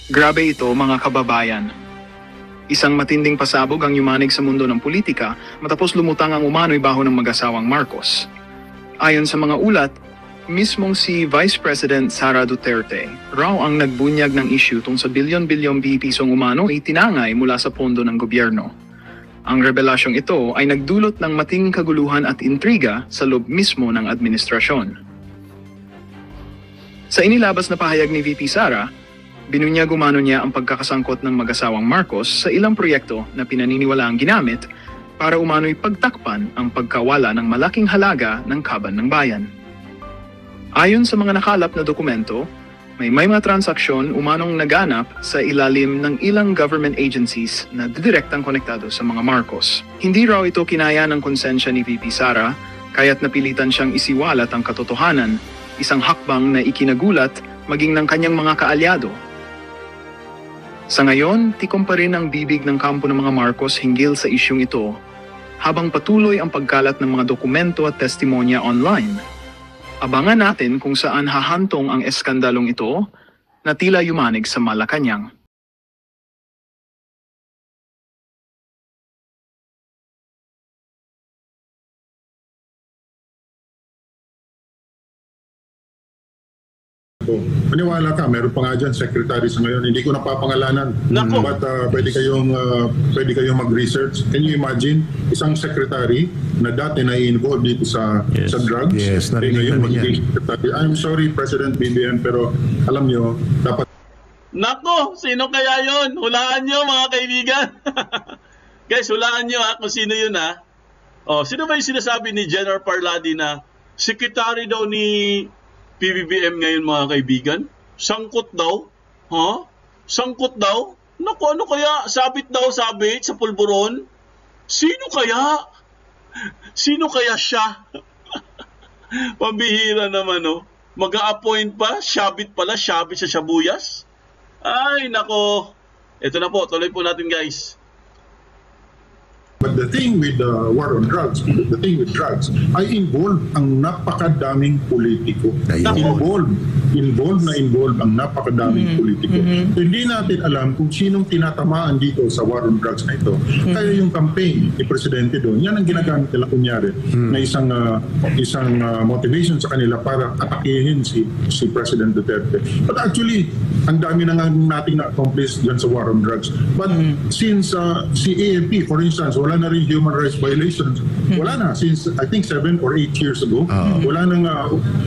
Grabe ito mga kababayan. Isang matinding pasabog ang yumanig sa mundo ng politika matapos lumutang ang umano'y baho ng mag-asawang Marcos. Ayon sa mga ulat, mismong si Vice President Sara Duterte raw ang nagbunyag ng issue tung sa bilyon-bilyong pisong umano itinangay mula sa pondo ng gobyerno. Ang revelasyong ito ay nagdulot ng matinding kaguluhan at intriga sa loob mismo ng administrasyon. Sa inilabas na pahayag ni VP Sara, binunyag umano niya ang pagkakasangkot ng mag-asawang Marcos sa ilang proyekto na pinaniniwalaang ginamit para umano'y pagtakpan ang pagkawala ng malaking halaga ng kaban ng bayan. Ayon sa mga nakalap na dokumento, may mga transaksyon umanong naganap sa ilalim ng ilang government agencies na direktang konektado sa mga Marcos. Hindi raw ito kinaya ng konsensya ni VP Sara, kaya't napilitan siyang isiwalat ang katotohanan, isang hakbang na ikinagulat maging ng kanyang mga kaalyado. Sa ngayon, tikom pa rin ang bibig ng kampo ng mga Marcos hinggil sa isyung ito, habang patuloy ang pagkalat ng mga dokumento at testimonya online. Abangan natin kung saan hahantong ang eskandalong ito na tila yumanig sa Malacanang. Maniwala ka, meron pa nga dyan, secretary sa ngayon. Hindi ko napapangalanan. But pwede kayong mag-research. Can you imagine, isang secretary na dati na-involved dito sa drugs? Yes, ngayon magiging secretary. I'm sorry, President BBM, pero alam nyo, dapat... Nako, sino kaya yon? Hulaan nyo mga kaibigan. Guys, hulaan nyo kung sino yun ha. Oh, sino ba yung sinasabi ni General Parladi na secretary daw ni PBBM ngayon mga kaibigan? Sangkot daw? Ha? Sangkot daw? Naku, ano kaya? Sabit daw sabit sa pulburon? Sino kaya? Sino kaya siya? Pambihira naman, no? Mag-a-appoint pa? Sabit pala? Sabit sa shabuyas? Ay, nako. Ito na po, tuloy po natin guys. But the thing with the war on drugs, ay involved ang napakadaming politiko. Involved ang napakadaming politiko. So, hindi natin alam kung sinong tinatamaan dito sa war on drugs na ito. Kaya yung campaign ni Presidente doon, yan ang ginagamit nila kunyari na isang motivation sa kanila para atakihin si President Duterte. But actually, ang dami na nga nating na-accomplish dyan sa war on drugs. But since si AFP, for instance, wala na rin human rights violations. Wala na. Since, I think, 7 or 8 years ago, wala nang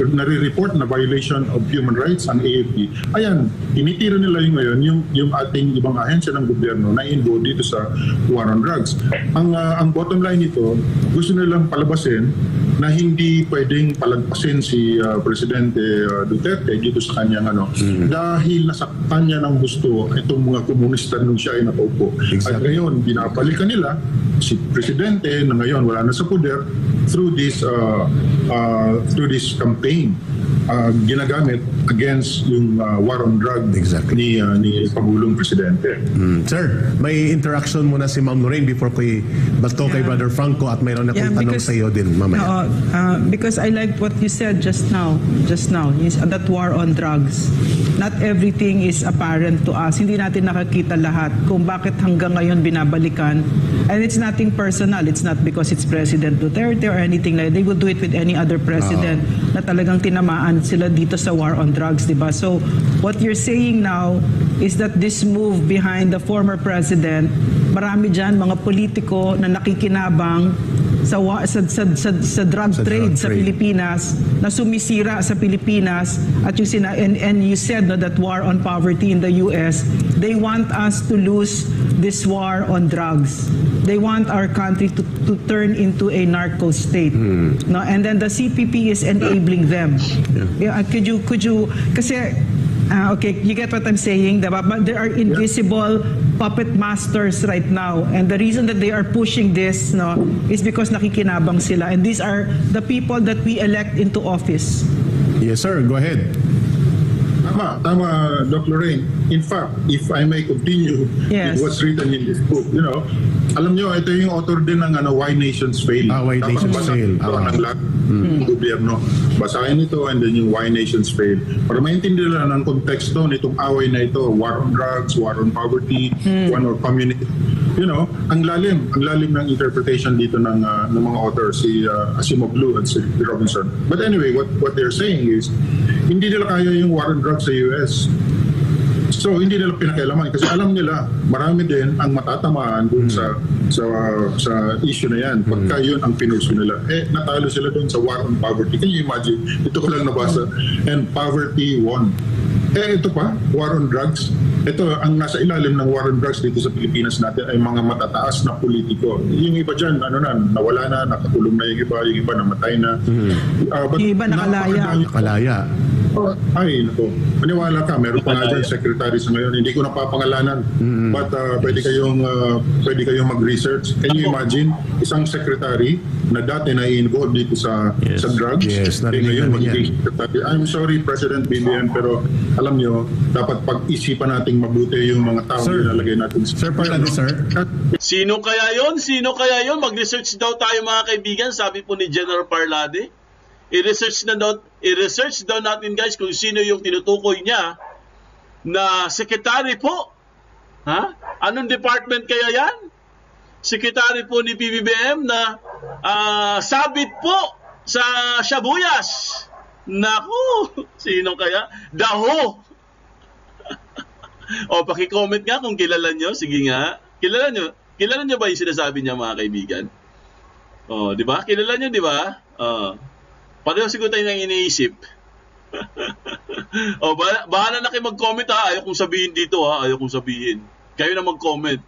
nare-report na violation of human rights ang AFP. Ayan, tinitira nila yung ngayon yung ating ibang ahensya ng gobyerno na involved dito sa war on drugs. Ang bottom line nito, gusto nilang palabasin na hindi pwedeng palagpasin si Presidente Duterte dito sa kanyang dahil nasaktan niya ng gusto itong mga komunista nung siya ay nakaupo. Exactly. At ngayon, binabalikan nila si Presidente na ngayon wala na sa poder through this campaign ginagamit against yung war on drug ni Pangulong Presidente. Sir, may interaction muna si Ma'am Lorraine before kay bato kay Brother Franco at mayroon akong tanong sa iyo din mamaya. Because I like what you said just now is that war on drugs. Not everything is apparent to us. Hindi natin nakakita lahat kung bakit hanggang ngayon binabalikan. And it's nothing personal. It's not because it's President Duterte or anything like that. They would do it with any other president na talagang tinamaan sila dito sa war on drugs, diba? So what you're saying now is that this move behind the former president, marami dyan mga politiko na nakikinabang sa drug trade sa Pilipinas, na sumisira sa Pilipinas, at yung and you said that war on poverty in the US, they want us to lose this war on drugs. They want our country to turn into a narco state. No, and then the CPP is enabling them. Could you kasi okay, you get what I'm saying, diba? But there are invisible puppet masters right now, and the reason that they are pushing this, is because nakikinabang sila, and these are the people that we elect into office. Yes, sir. Go ahead. Tama, Dr. Lorraine. In fact, if I may continue with what's written in this book, Alam nyo, ito yung author din ng Why Nations Fail. Why Nations Fail. Ng lahat ng gobyerno. Basahin ito and then yung Why Nations Fail. Para maintindihan nila ng konteksto nitong away na ito, war on drugs, war on poverty, war on community. You know, ang lalim ng interpretation dito ng mga authors, si Asimov Blue at si Robinson. But anyway, what they're saying is, hindi nila kaya yung war on drugs sa US. So hindi nila pinakialaman kasi alam nila marami din ang matatamaan dun sa issue na yan. Pagka yun ang pinurso nila, natalo sila dun sa war on poverty. Can you imagine? Ito ko lang nabasa. And poverty won. Ito pa, war on drugs. Ito, ang nasa ilalim ng war on drugs dito sa Pilipinas natin ay mga matataas na politiko. Yung iba dyan, nawala na, nakakulong na yung iba namatay na. Yung iba Nakalaya. Ay, nako. Maniwala ka, meron pa nga dyan secretary sa ngayon. Hindi ko napapangalanan. But pwede kayong mag-research. Can you imagine isang secretary na dati na i-involve dito sa drugs? Yes, ngayon magiging secretary. I'm sorry, President BBM, pero alam nyo, dapat pag-isipan nating mabuti yung mga tao na nalagay natin. Sir Parladi, sir. Sino kaya yon? Mag-research daw tayo mga kaibigan, sabi po ni General Parladi. I-research daw natin guys kung sino yung tinutukoy niya na secretary po. Ha? Anong department kaya yan? Secretary po ni PBBM na sabit po sa Shabuyas. Naku, sino kaya? Daho. O, paki-comment nga kung kilala nyo. Sige nga. Kilala nyo ba yung sinasabi niya mga kaibigan? O, di ba? Kilala nyo, di ba? Pareho siguro tayo nang iniisip. O, bahala na kayo mag-comment ha. Ayaw kong sabihin dito ha. Ayaw kong sabihin. Kayo na mag-comment.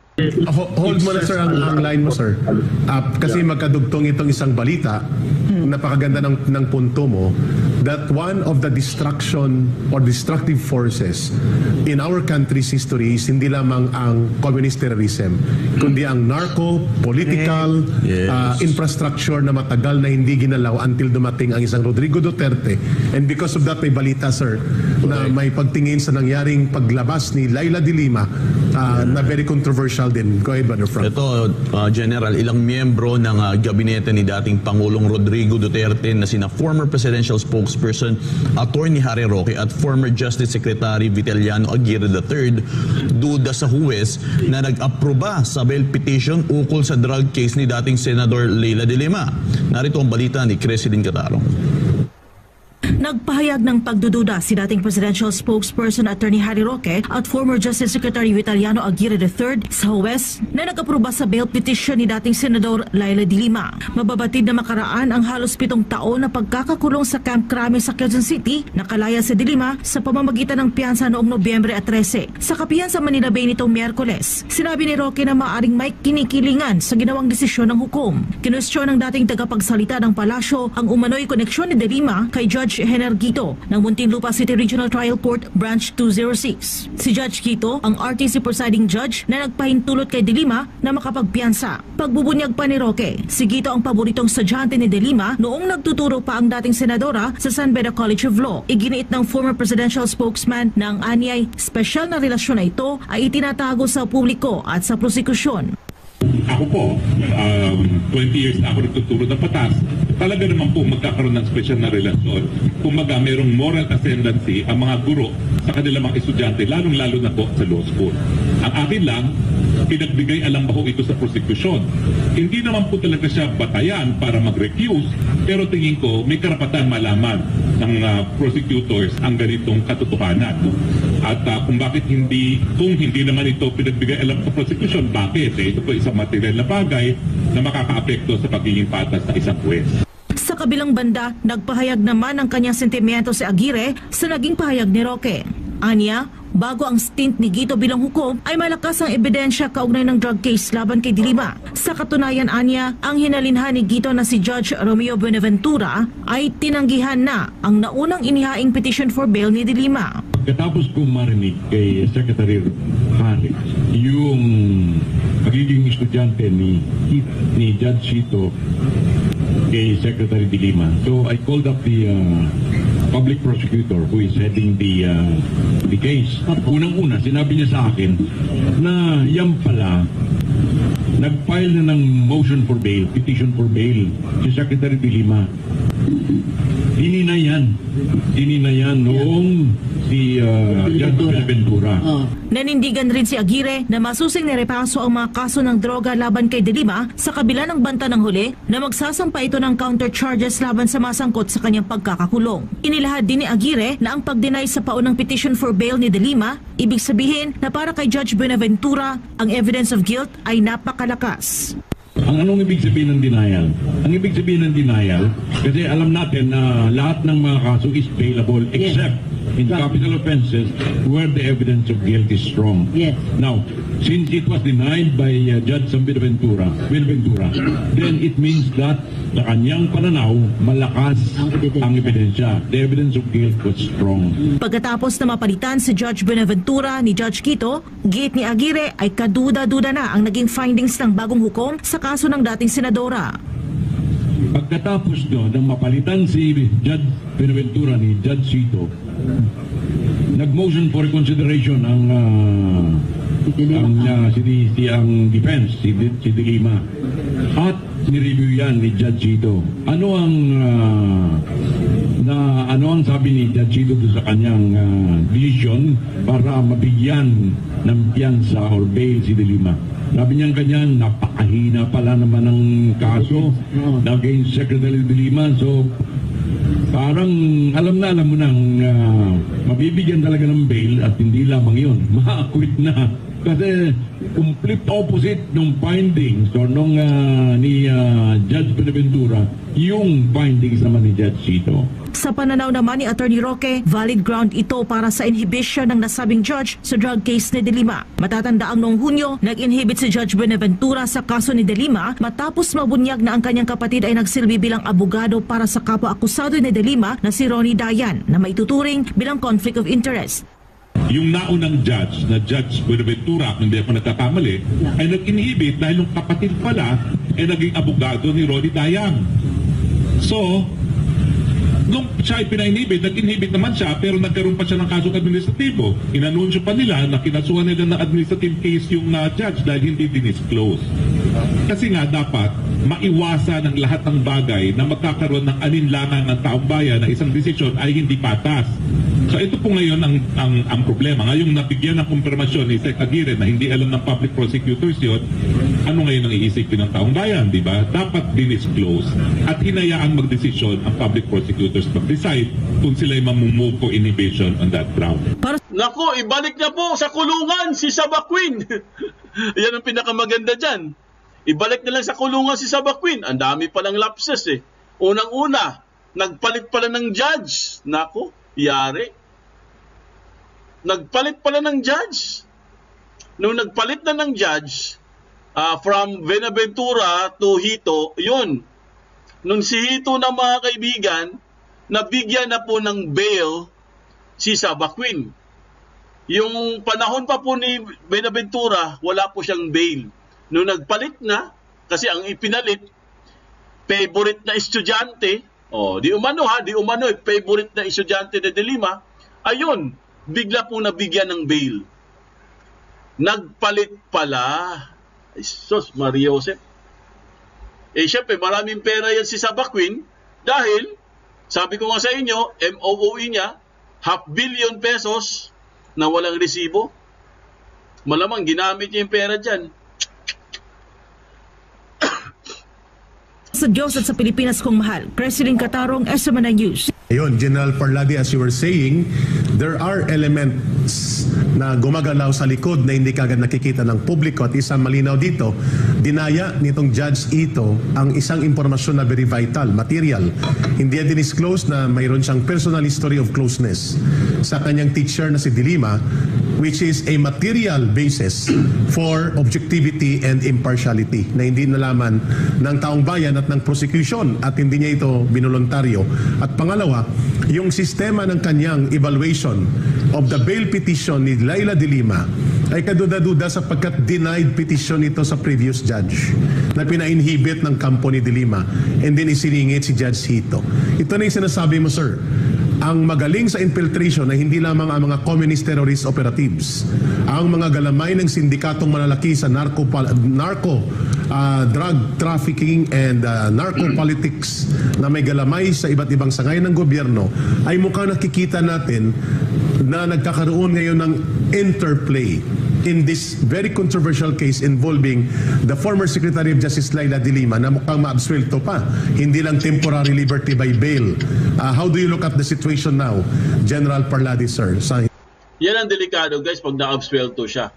Hold mo na sir ang line mo sir. Kasi magkadugtong itong isang balita. Napakaganda ng punto mo that one of the destruction or destructive forces in our country's history is hindi lamang ang communist terrorism, kundi ang narco-political infrastructure na matagal na hindi ginalaw until dumating ang isang Rodrigo Duterte. And because of that, may balita sir na may pagtingin sa nangyaring paglabas ni Laila de Lima na very controversial din. Go ahead, Brother Frank. Ito, General, ilang miyembro ng gabinete ni dating Pangulong Rodrigo Duterte na sina former presidential spokesperson Attorney Harry Roque at former Justice Secretary Vitaliano Aguirre III duda sa huwes na nag-aproba sa bail petition ukol sa drug case ni dating Senador Laila de Lima. Narito ang balita ni Cresilyn Catarong. Nagpahayag ng pagdududa si dating presidential spokesperson Attorney Harry Roque at former Justice Secretary Vitaliano Aguirre III sa huwes na nag-aproba sa bail petition ni dating Senador Laila de Lima. Mababatid na makaraan ang halos 7 taon na pagkakakulong sa Camp Crame sa Quezon City, nakalaya si de Lima sa pamamagitan ng piyansa noong Nobyembre 13. Sa kapiyan sa Manila Bay nitong Miyerkules, sinabi ni Roque na maaring may kinikilingan sa ginawang desisyon ng hukom. Kinwestiyon ng dating tagapagsalita ng palasyo ang umano'y koneksyon ni de Lima kay Judge Hener Quito ng Muntinlupa City Regional Trial Court Branch 206. Si Judge Quito ang RTC presiding judge na nagpahintulot kay de Lima na makapagpiyansa. Pagbubunyag pa ni Roque, si Quito ang paboritong estudyante ni de Lima noong nagtuturo pa ang dating senadora sa San Beda College of Law. Iginiit ng former presidential spokesman ng anyay special na relasyon na ito ay itinatago sa publiko at sa prosekusyon. Ako po, 20 years na ako nagtuturo ng patas, talaga naman po magkakaroon ng special na relasyon. Kumbaga, mayroong moral ascendancy ang mga guro sa kanilang mga estudyante, lalong-lalo na po sa law school. Ang akin lang, pinagbigay alam ko ito sa prosecution. Hindi naman po talaga siya batayan para mag-recuse, pero tingin ko may karapatan malaman ng prosecutors ang ganitong katotohanan. At kung hindi naman ito pinagbigay alam sa prosecution, bakit? Ito po isang material na bagay na makakaapekto sa pagiging patas ng isang juez. Sa kabilang banda, nagpahayag naman ng kanyang sentimiento si Aguirre sa naging pahayag ni Roque. Anya, bago ang stint ni Quito bilang hukom ay malakas ang ebidensya kaugnay ng drug case laban kay de Lima. Sa katunayan anya, ang hinalinhan ni Quito na si Judge Romeo Buenaventura ay tinanggihan na ang naunang inihaing petition for bail ni de Lima. Katapos kong marinig kay Secretary Harry yung pagiging estudyante ni Judge Quito kay Secretary de Lima, so I called up the public prosecutor who is heading the case. Unang-una, sinabi niya sa akin na yan pala nag-file na ng motion for bail, petition for bail, si Secretary de Lima. Hinina yan noong si Judge Buenaventura. Nanindigan rin si Aguirre na masusing nirepaso ang mga kaso ng droga laban kay De Lima sa kabila ng banta ng huli na magsasampa ito ng counter charges laban sa masangkot sa kanyang pagkakakulong. Inilahad din ni Aguirre na ang pag-deny sa paunang petition for bail ni De Lima, ibig sabihin na para kay Judge Buenaventura, ang evidence of guilt ay napakalakas. Anong ibig sabihin ng denial? Ang ibig sabihin ng denial, kasi alam natin na lahat ng mga kaso is bailable except in capital offenses where the evidence of guilt is strong. Yes. Now, since it was denied by Judge Buenaventura, then it means that sa kanyang pananaw, malakas ang ebidensya. The evidence of guilt was strong. Pagkatapos na mapalitan si Judge Buenaventura ni Judge Quito, giit ni Aguirre ay kaduda-duda na ang naging findings ng bagong hukom sa kaso ng dating senadora. Pagkatapos doon, nang mapalitan si Judge Buenaventura ni Judge Quito, nag-motion for reconsideration ang defense, si De Lima. At nireview yan ni Judge Quito. Ano ang sabi ni Judge Quito sa kanyang decision para mabigyan ng piyansa or bail si De Lima? Sabi niya ganyan, napakahina pala naman ng kaso against Secretary De Lima. So, parang alam mo nang mabibigyan talaga ng bail at hindi lamang yun, ma-acquit na. Kasi complete opposite ng findings or nung ni Judge Buenaventura, yung findings naman ni Judge Quito. Sa pananaw naman ni Attorney Roque, valid ground ito para sa inhibition ng nasabing judge sa drug case ni De Lima. Matatandaang noong Hunyo, nag-inhibit si Judge Buenaventura sa kaso ni De Lima matapos mabunyag na ang kanyang kapatid ay nagsilbi bilang abogado para sa kapwa-akusado ni De Lima na si Ronnie Dayan na maituturing bilang conflict of interest. Yung naunang judge, na Judge Buenaventura, kung hindi ako nagkakamali, ay nag-inhibit dahil yung kapatid pala ay naging abogado ni Ronnie Dayan. So, nung siya ay pina-inhibit, nag-inhibit naman siya pero nagkaroon pa siya ng kasong administratibo. Inanunsyo pa nila na kinasuhan nila ng administrative case yung judge dahil hindi dinisclose. Kasi nga dapat maiwasan ang lahat ng bagay na magkakaroon ng alinlangan ng taong bayan na isang desisyon ay hindi patas. So ito po ngayon ang problema. Ngayong nabigyan ng kumpirmasyon ni Sec Aguirre na hindi alam ng public prosecutors yun, ano ngayon ang iisipin ng taong bayan, di ba? Dapat dinisclose at hinayaan magdesisyon ang public prosecutors mag-decide kung sila'y mamumove for inhibition on that ground. Naku, ibalik na po sa kulungan si Sabaquin. Yan ang pinakamaganda dyan. Ibalik na lang sa kulungan si Sabaquin. Ang dami palang lapses eh. Unang-una, nagpalit pala ng judge. Naku, yari. Nagpalit pala ng judge. Nung nagpalit na ng judge, from Buenaventura to Hito, yun. Nung si Hito na mga kaibigan, nabigyan na po ng bail si Sabaquin. Yung panahon pa po ni Buenaventura, wala po siyang bail. Nung nagpalit na, kasi ang ipinalit, favorite na estudyante, di umano favorite na estudyante ni De Lima, ayun, bigla po nabigyan ng bail. Nagpalit pala. Sus, Maria Jose. Syempre, maraming pera yan si Sabaquin dahil, sabi ko nga sa inyo, MOOE niya, 500 million pesos na walang resibo. Malamang ginamit niya yung pera dyan. Sa Diyos at sa Pilipinas kong mahal, President Catarong, SMNI News. Ayun, General Parladi, as you were saying, there are elements na gumagalaw sa likod na hindi kagad nakikita ng publiko at isang malinaw dito, dinaya nitong Judge Ito ang isang impormasyon na very vital, material. Hindi yan dinisclose na mayroon siyang personal history of closeness sa kanyang teacher na si De Lima, which is a material basis for objectivity and impartiality na hindi nalaman ng taong bayan at ng prosecution at hindi niya ito binolontaryo. At pangalawa, yung sistema ng kanyang evaluation of the bail petition ni Laila De Lima ay kaduda-duda sapagkat denied petition ito sa previous judge na pina-inhibit ng kampo ni De Lima and then isiningit si Judge Hito. Ito na yung sinasabi mo, sir. ang magaling sa infiltration ay hindi lamang ang mga communist terrorist operatives, ang mga galamay ng sindikatong malalaki sa drug trafficking and narco politics na may galamay sa iba't ibang sangay ng gobyerno, ay mukhang nakikita natin na nagkakaroon ngayon ng interplay in this very controversial case involving the former Secretary of Justice Laila de Lima na mukhang maabsuelto pa, hindi lang temporary liberty by bail. How do you look at the situation now, General Parladi, sir? Yan ang delikado, guys, pag na-absuelto siya.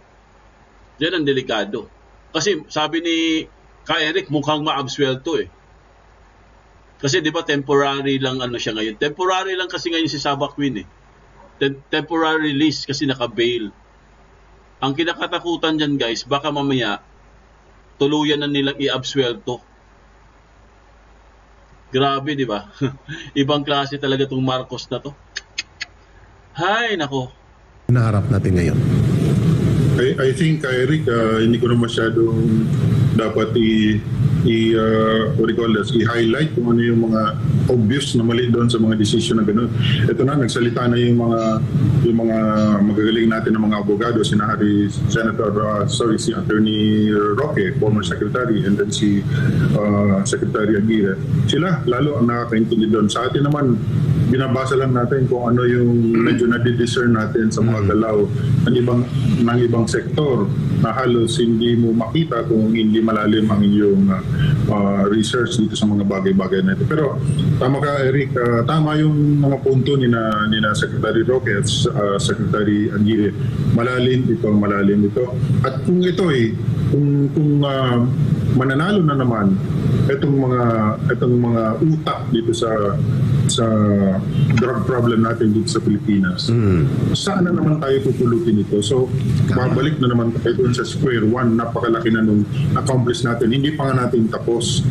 Yan ang delikado. Kasi sabi ni Ka Eric, mukhang maabsuelto eh. Kasi di ba temporary lang ano siya ngayon. Temporary lang kasi ngayon si Saba Queen eh. Temporary release kasi naka-bail. Ang kinakatakutan dyan, guys, baka mamaya tuluyan na nilang i-absuelto. Grabe, di ba? Ibang klase talaga itong Marcos na to. Hay, nako. Naharap natin ngayon. I think, Eric, hindi ko na masyadong dapat i-highlight kung ano yung mga obvious na mali doon sa mga decision na gano'n. Ito na, nagsalita na yung mga magagaling natin ng mga abogado, si Attorney Roque, former secretary, and then si Secretary Aguirre. Sila, lalo ang nakakaintindi doon. Sa atin naman, binabasa lang natin kung ano yung medyo nadidiscern natin sa mga galaw ng ibang sektor na halos hindi mo makita kung hindi malalim ang iyong research dito sa mga bagay-bagay na ito. Pero tama ka, Eric, tama yung mga punto ni na Secretary Roque at Secretary Aguirre. Malalim ito. At kung ito kung mananalo na naman itong mga utak dito sa drug problem natin dito sa Pilipinas. Saan na naman tayo pupulutin ito? So, babalik na naman tayo doon sa square one. Napakalaki na nung accomplish natin. Hindi pa natin tapos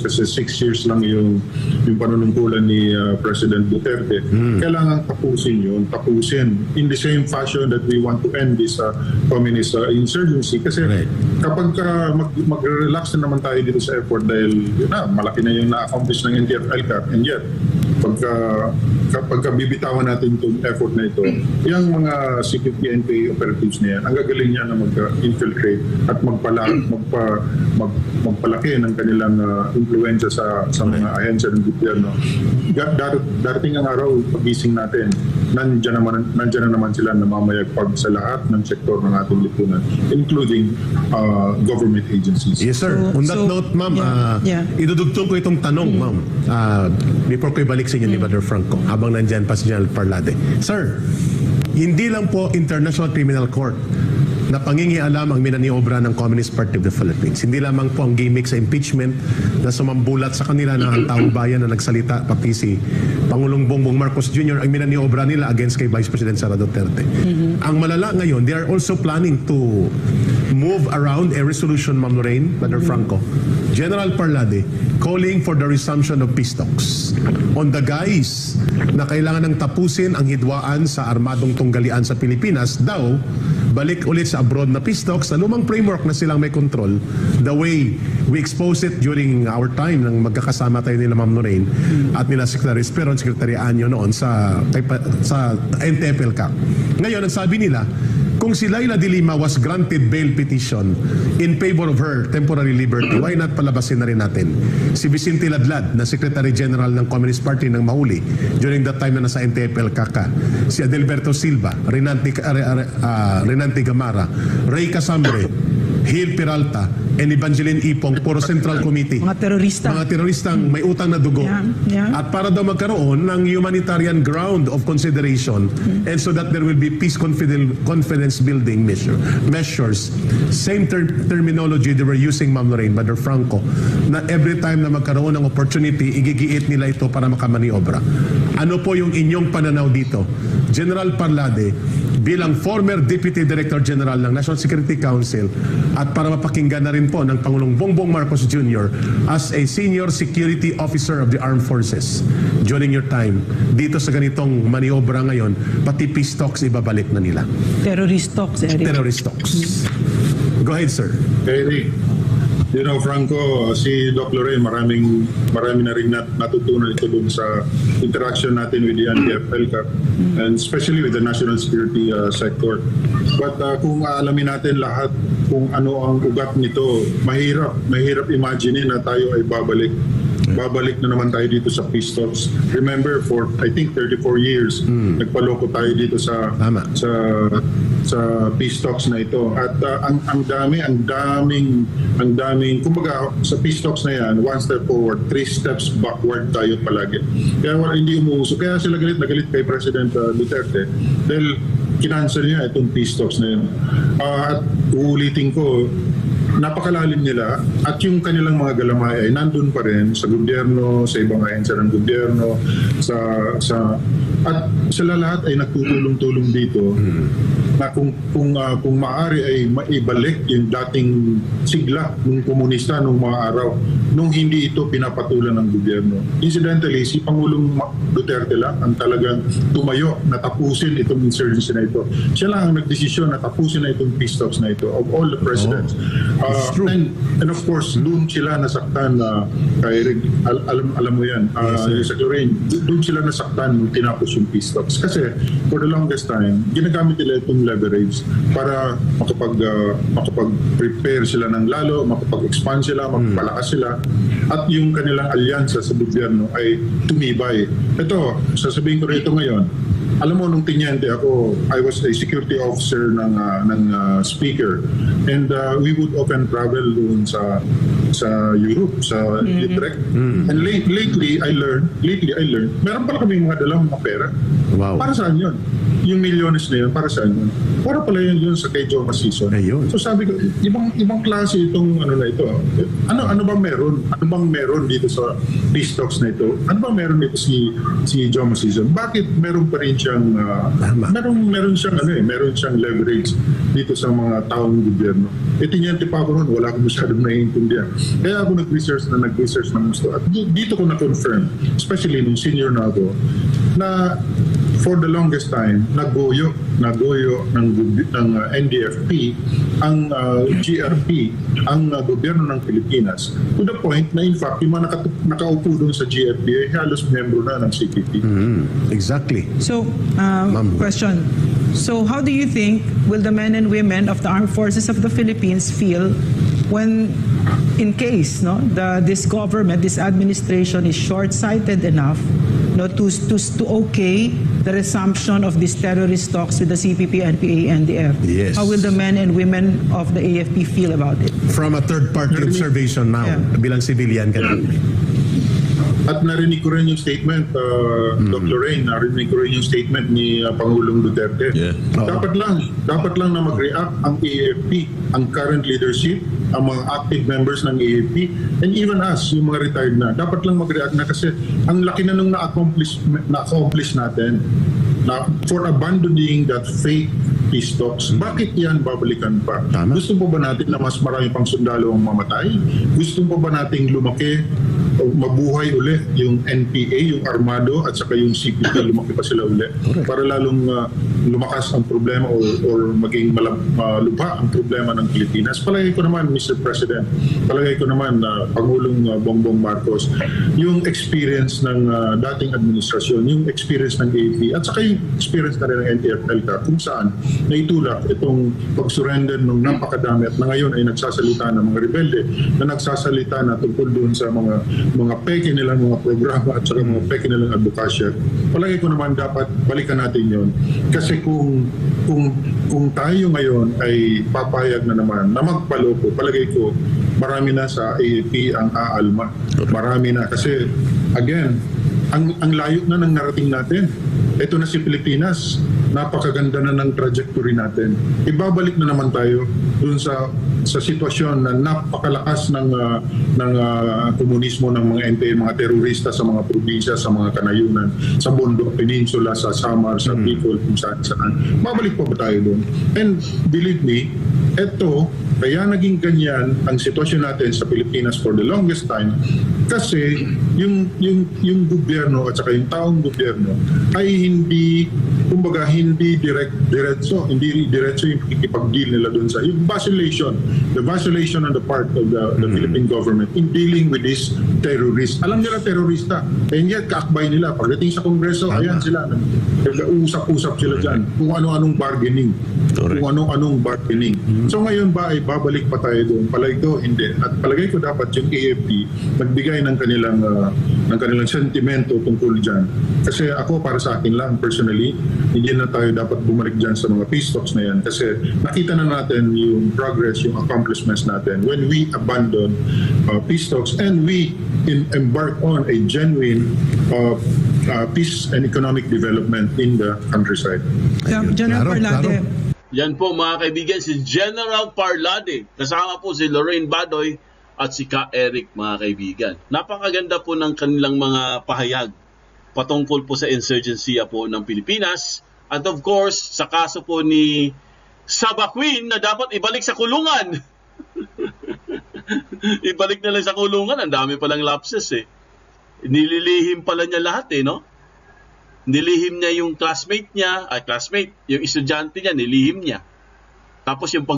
kasi 6 years lang yung panunungkulan ni President Duterte. Kailangan tapusin in the same fashion that we want to end this communist insurgency. Kasi kapag mag-relax na naman tayo dito sa effort dahil malaki na yung na-accomplish ng NTF-ELCAC, and yet pagka bibitawan natin itong effort na ito, yung mga secret PNP operatives na yan, ang gagaling niya na mag-infiltrate at magpalaki ng kanilang influensya sa mga ahensya ng gobyerno. Darating ang araw, pagising natin, nandiyan na naman sila namamayagpag sa lahat ng sektor ng ating lipunan, including government agencies. Yes, sir. On that note, ma'am, idudugtong ko itong tanong, ma'am, before ko ibalik sa inyo ni Brother Franco, habang nandyan pa si General Parlade. Sir, hindi lang po International Criminal Court na pangingialam ang minaniobra ng Communist Party of the Philippines. Hindi lamang po ang gimmick sa impeachment na sumambulat sa kanila ng ang taong bayan na nagsalita, pati si Pangulong Bongbong Marcos Jr. ang minaniobra nila against kay Vice President Sara Duterte. Ang malala ngayon, they are also planning to move around a resolution, Ma'am Lorraine, Brother Franco, General Parlade, calling for the resumption of peace talks on the guise na kailangan ng tapusin ang hidwaan sa armadong tunggalian sa Pilipinas. Daw, balik ulit sa abroad na peace talks sa lumang framework na silang may control, the way we exposed it during our time nang magkakasama tayo nila Ma'am Lorraine at nila Secretary Esperon, Secretary Anyo noon sa NTF-ELCAC. Ngayon, ang sabi nila, kung si Laila de Lima was granted bail petition in favor of her temporary liberty, why not palabasin na rin natin si Vicente Ladlad na Secretary General ng Communist Party ng mahuli during that time na nasa NTF-ELCAC, si Adelberto Silva, Renante Gamara, Ray Casambre, Gil Peralta, and Evangeline Ipong, puro Central Committee. Mga terorista. Mga teroristang may utang na dugo. At para daw magkaroon ng humanitarian ground of consideration and so that there will be peace confidence building measures. Same terminology they were using, Ma'am Lorraine, Brother Franco, na every time na magkaroon ng opportunity, igigiit nila ito para makamaniobra. Ano po yung inyong pananaw dito? General Parlade, bilang former Deputy Director General ng National Security Council at para mapakinggan na rin po ng Pangulong Bongbong Marcos Jr. as a Senior Security Officer of the Armed Forces during your time dito sa ganitong maniobra ngayon, pati peace talks ibabalik na nila. Terrorist talks, Eric. Terrorist talks. Go ahead, sir. Eric, Franco, si Doc Lorraine, marami na rin natutunan ito dun sa interaction natin with the NDF-LCAC and especially with the national security sector. But kung alamin natin lahat kung ano ang ugat nito, mahirap imagine na tayo ay babalik na naman tayo dito sa peace talks. Remember, for I think 34 years, nagpaloko tayo dito sa peace talks na ito. At ang daming, kumbaga sa peace talks na yan, one step forward, 3 steps backward tayo palagi. Kaya hindi umuuso. Kaya sila galit kay President Duterte dahil kinansel niya itong peace talks na yun. At uulitin ko, napakalalim nila at yung kanilang mga galamay ay nandun pa rin sa gobyerno, sa ibang ahensya ng gobyerno, at sila lahat ay nagtutulong-tulong dito na kung maaari ay maibalik yung dating sigla ng komunista nung mga araw nung hindi ito pinapatulan ng gobyerno. Incidentally, si Pangulong Duterte lang ang talagang tumayo na tapusin itong insurgency na ito. Siya lang ang nagdesisyon na tapusin na itong peace talks na ito of all the presidents. And of course, doon sila nasaktan kay alam mo yan, sa Lorraine, doon sila nasaktan nung tinapos yung peace talks. Kasi for the longest time, ginagamit nila itong leverage para makapag-prepare sila ng lalo, makapag-expand sila, makapalakas sila, at yung kanilang alyansa sa gobyerno ay tumibay. Ito, sasabihin ko rito ngayon, alam mo, nung tinyente ako, I was a security officer ng speaker, and we would often travel doon sa Europe, sa Utrecht. And lately I learned, meron pala kaming mga dalang mga pera. Wow. Para saan yun? Yung milyones na yun, para saan yun? Para pala yun sa kay Joe Masison. So sabi ko, ibang klase itong ano na ito. Ano bang meron? Ano bang meron dito sa peace talks na ito? Ano bang meron dito si Joe Masison? Bakit meron pa rin siyang meron siyang leverage dito sa mga taong gobyerno? Tinyente pa ako noon, wala akong masyadong naiintindihan. Kaya ako nag-research ng gusto. At dito ko na-confirm, especially nung senior na ako, na for the longest time, nagoyo ng NDFP ang GRP, ang gobyerno ng Pilipinas, to the point na in fact, yung mga nakaupo doon sa GRP ay halos membro na ng CPP. Exactly. So, question. So, how do you think will the men and women of the armed forces of the Philippines feel when, in case, this government, this administration is short-sighted enough to okay the resumption of these terrorist talks with the CPP, NPA, NDF? Yes. How will the men and women of the AFP feel about it? From a third-party observation now, bilang civilian ka na. At narinig ko rin yung statement, Dr. Lorraine, narinig ko rin yung statement ni Pangulong Duterte. Dapat lang na mag-react ang AFP, ang current leadership, ang mga active members ng AFP, and even us, yung mga retired na. Dapat lang mag-react na kasi ang laki na nung na-accomplish natin na for abandoning that fake peace talks. Bakit yan babalikan pa? Gusto po ba natin na mas marami pang sundalo ang mamatay? Gusto po ba nating lumaki o mabuhay ulit yung NPA, yung Armado, at saka yung CPP, lumaki pa sila ulit para lalong lumakas ang problema or maging malubha ang problema ng Pilipinas? Palagay ko naman, Mr. President, palagay ko naman na Pangulong Bongbong Marcos, yung experience ng dating administrasyon, yung experience ng AFP, at saka yung experience na rin ng NTF-ELCA, kung saan naitulak itong pag-surrender ng napakadami at na ngayon ay nagsasalita ng mga rebelde, na nagsasalita na tungkol doon sa mga peke nilang mga programa at saka mga peke nilang advokasya. Palagi ko naman dapat balikan natin yon. Kasi kung tayo ngayon ay papayag na naman na magpaloko, palagay ko marami na sa AFP ang aalma. Marami na kasi again, ang layo na ng narating natin. Ito na si Pilipinas, napakaganda na ng trajectory natin. Ibabalik na naman tayo dun sa sitwasyon na napakalakas ng komunismo ng mga NPA, mga terorista sa mga probinsya, sa mga kanayunan, sa Bundok Peninsula, sa Samar, sa Bicol, kung saan. Babalik pa ba tayo dun? And believe me, ito, kaya naging ganyan ang sitwasyon natin sa Pilipinas for the longest time kasi yung gobyerno at saka yung taong gobyerno ay hindi kumbaga hindi diretso yung pakikipag-deal nila doon sa yung the vacillation on the part of the Philippine government in dealing with this terrorist. Alam nila terorista, and yet kaakbay nila pagdating sa Kongreso, ayan sila, nag-uusap-usap sila dyan kung ano-anong bargaining. So ngayon ba ay babalik pa tayo doon? Palagay ko hindi. At palagay ko dapat yung AFP magbigay ng kanilang sentimento tungkol dyan. Kasi ako, para sa akin lang personally, hindi na tayo dapat bumalik dyan sa mga peace talks na yan kasi nakita na natin yung progress, yung accomplishments natin when we abandon peace talks and we embark on a genuine peace and economic development in the countryside. General Parlade. Yan po mga kaibigan, si General Parlade. Kasama po si Lorraine Badoy at si Ka Eric mga kaibigan. Napakaganda po ng kanilang mga pahayag patungkol po sa insurgency po ng Pilipinas. At of course, sa kaso po ni Saba Queen na dapat ibalik sa kulungan. Ibalik na lang sa kulungan. Ang dami palang lapses eh. Nililihim pala niya lahat eh, no? Nilihim niya yung classmate niya, yung estudyante niya, nilihim niya. Tapos yung